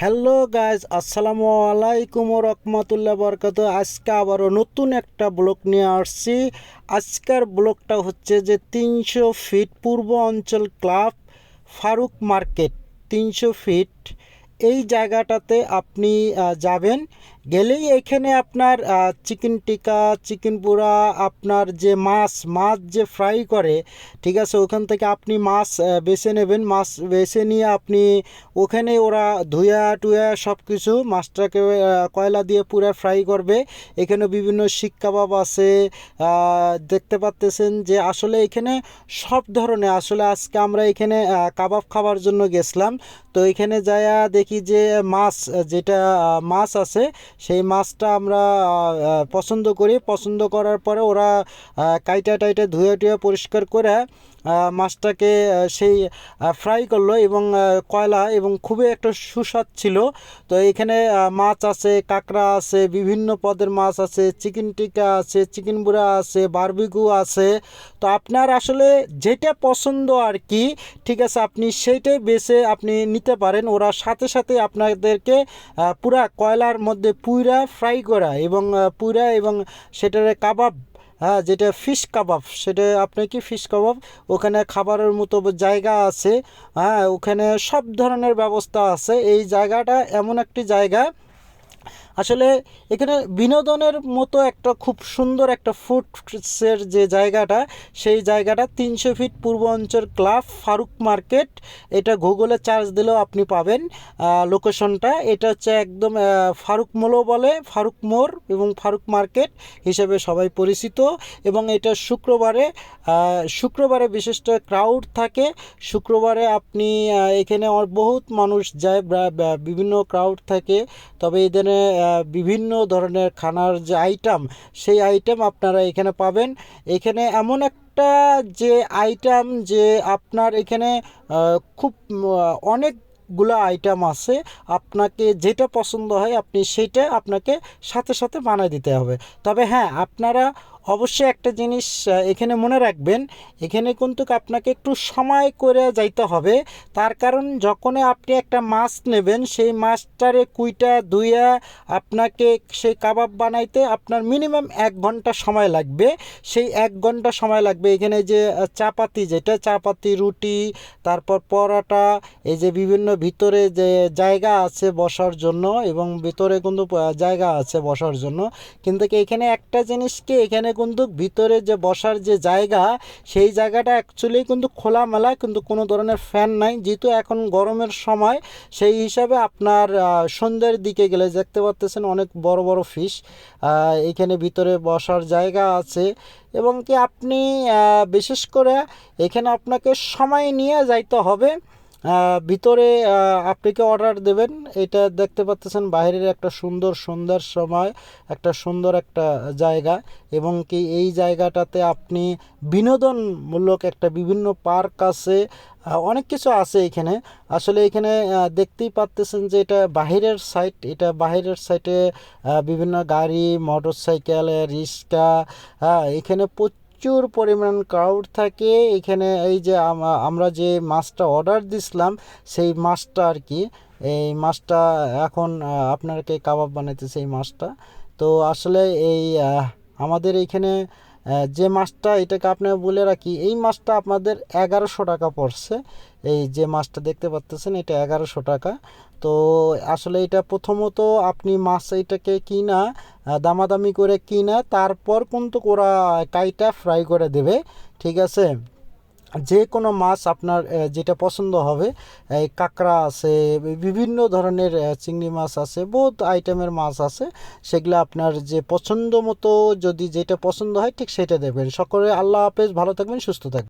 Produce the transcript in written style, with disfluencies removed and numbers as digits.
Hello guys, আসসালামু আলাইকুম রহমতুল্লাহ বরকাত। আজকে আবারও নতুন একটা ব্লগ নিয়ে আসছি। আজকের ব্লগটা হচ্ছে যে 300 ফিট পূর্ব অঞ্চল ক্লাব ফারুক মার্কেট। 300 ফিট এই জায়গাটাতে আপনি যাবেন। গেলেই এখানে আপনার চিকেন টিক্কা, চিকেন পুরা, আপনার যে মাছ মাছ যে ফ্রাই করে, ঠিক আছে, ওখান থেকে আপনি মাছ বেছে নেবেন। মাছ বেছে নিয়ে আপনি ওখানে ওরা ধুয়া টুয়া সব কিছু মাছটাকে কয়লা দিয়ে পুরা ফ্রাই করবে। এখানে বিভিন্ন শিক কাবাব আছে, দেখতে পাচ্তেছেন যে আসলে এখানে সব ধরনের। আসলে আজকে আমরা এখানে কাবাব খাবার জন্য গেছিলাম। তো এখানে যায়া দেখি যে মাছ, যেটা মাছ আছে সেই মাছটা আমরা পছন্দ করি। পছন্দ করার পরে ওরা কাইটা টাইটা ধুয়ে টুয়ে পরিষ্কার করে মাছটাকে সেই ফ্রাই করলো এবং কয়লা, এবং খুবই একটা সুস্বাদ ছিল। তো এখানে মাছ আছে, কাঁকড়া আছে, বিভিন্ন পদের মাছ আছে, চিকেন টিক্কা আছে, চিকেন বুড়া আছে, বারবিকিউ আছে। তো আপনার আসলে যেটা পছন্দ আর কি, ঠিক আছে, আপনি সেইটাই বেছে আপনি নিতে পারেন। ওরা সাথে সাথে আপনাদেরকে পুরা কয়লার মধ্যে পুরা ফ্রাই করা এবং পুরা, এবং সেটার কাবাব, হ্যাঁ, যেটা ফিশ কাবাব, সেটা আপনার কি ফিশ কাবাব, ওখানে খাবারের মতো জায়গা আছে। হ্যাঁ, ওখানে সব ধরনের ব্যবস্থা আছে। এই জায়গাটা এমন একটি জায়গা, আসলে এখানে বিনোদনের মতো একটা খুব সুন্দর একটা ফুডসের যে জায়গাটা, সেই জায়গাটা 300 ফিট পূর্ব অঞ্চল ক্লাব ফারুক মার্কেট। এটা গুগলে চার্জ দিলেও আপনি পাবেন লোকেশনটা। এটা হচ্ছে একদম ফারুক মোড়ও বলে, ফারুক মোড় এবং ফারুক মার্কেট হিসেবে সবাই পরিচিত। এবং এটা শুক্রবারে বিশিষ্ট ক্রাউড থাকে। শুক্রবারে আপনি এখানে বহুত মানুষ যায়, বিভিন্ন ক্রাউড থাকে। তবে এই দিনে বিভিন্ন ধরনের খানার যে আইটেম, সেই আইটেম আপনারা এখানে পাবেন। এখানে এমন একটা যে আইটেম, যে আপনার এখানে খুব অনেকগুলো আইটেম আছে। আপনাকে যেটা পছন্দ হয় আপনি সেটা আপনাকে সাথে সাথে বানিয়ে দিতে হবে। তবে হ্যাঁ, আপনারা অবশ্যই একটা জিনিস এখানে মনে রাখবেন, এখানে কিন্তু আপনাকে একটু সময় করে যাইতে হবে। তার কারণ যখনই আপনি একটা মাছ নেবেন, সেই মাছটারে কুইটা ধুইয়া আপনাকে সেই কাবাব বানাইতে আপনার মিনিমাম 1 ঘন্টা সময় লাগবে। সেই 1 ঘন্টা সময় লাগবে। এখানে যে চাপাতি, যেটা চাপাতি, রুটি, তারপর পরোটা, এই যে বিভিন্ন ভিতরে যে জায়গা আছে বসার জন্য, এবং ভিতরে কিন্তু জায়গা আছে বসার জন্য। কিন্তু এখানে একটা জিনিস কি, এখানে কিন্তু ভিতরে যে বসার যে জায়গা, সেই জায়গাটা অ্যাকচুয়ালি কিন্তু খোলামেলা, কিন্তু কোনো ধরনের ফ্যান নাই, যেহেতু এখন গরমের সময়। সেই হিসাবে আপনার সন্ধ্যের দিকে গেলে দেখতে পাচ্ছেন অনেক বড় বড় ফিশ। এখানে ভিতরে বসার জায়গা আছে। এবং কি আপনি বিশেষ করে এখানে আপনাকে সময় নিয়ে যাইতে হবে। ভিতরে আপনাকে অর্ডার দেবেন। এটা দেখতে পাচ্ছেন বাইরের একটা সুন্দর সন্ধ্যার সময় একটা সুন্দর একটা জায়গা। এবং কি এই জায়গাটাতে আপনি বিনোদনমূলক একটা বিভিন্ন পার্ক আছে, অনেক কিছু আছে এখানে। আসলে এখানে দেখতেই পাচ্তেছেন যে এটা বাহিরের সাইড, এটা বাহিরের সাইডে বিভিন্ন গাড়ি, মোটর সাইকেল, রিক্সা, এখানে প্রচুর পরিমাণ ক্রাউড থাকে। এখানে এই যে আমরা যে মাছটা অর্ডার দিছিলাম, সেই মাছটা আর কি, এই মাছটা এখন আপনাকে কাবাব বানাইতেছে এই মাছটা। তো আসলে এই আমাদের এইখানে যে মাছটা, এটাকে আপনাকে বলে রাখি, এই মাছটা আপনাদের 1100 টাকা পড়ছে। এই যে মাছটা দেখতে পাচ্তেছেন, এটা 1100 টাকা। তো আসলে এটা প্রথমত আপনি মাছ এটাকে কিনা, দামাদামি করে কিনা, তারপর কিন্তু ওরা কাইটা ফ্রাই করে দেবে, ঠিক আছে। যে কোনো মাছ আপনার যেটা পছন্দ হবে, এই কাঁকড়া আছে, বিভিন্ন ধরনের চিংড়ি মাছ আছে, বহুত আইটেমের মাছ আছে। সেগুলো আপনার যে পছন্দ মতো, যদি যেটা পছন্দ হয় ঠিক সেটা দেবেন। সকলে আল্লাহ হাফেজ, ভালো থাকবেন, সুস্থ থাকবেন।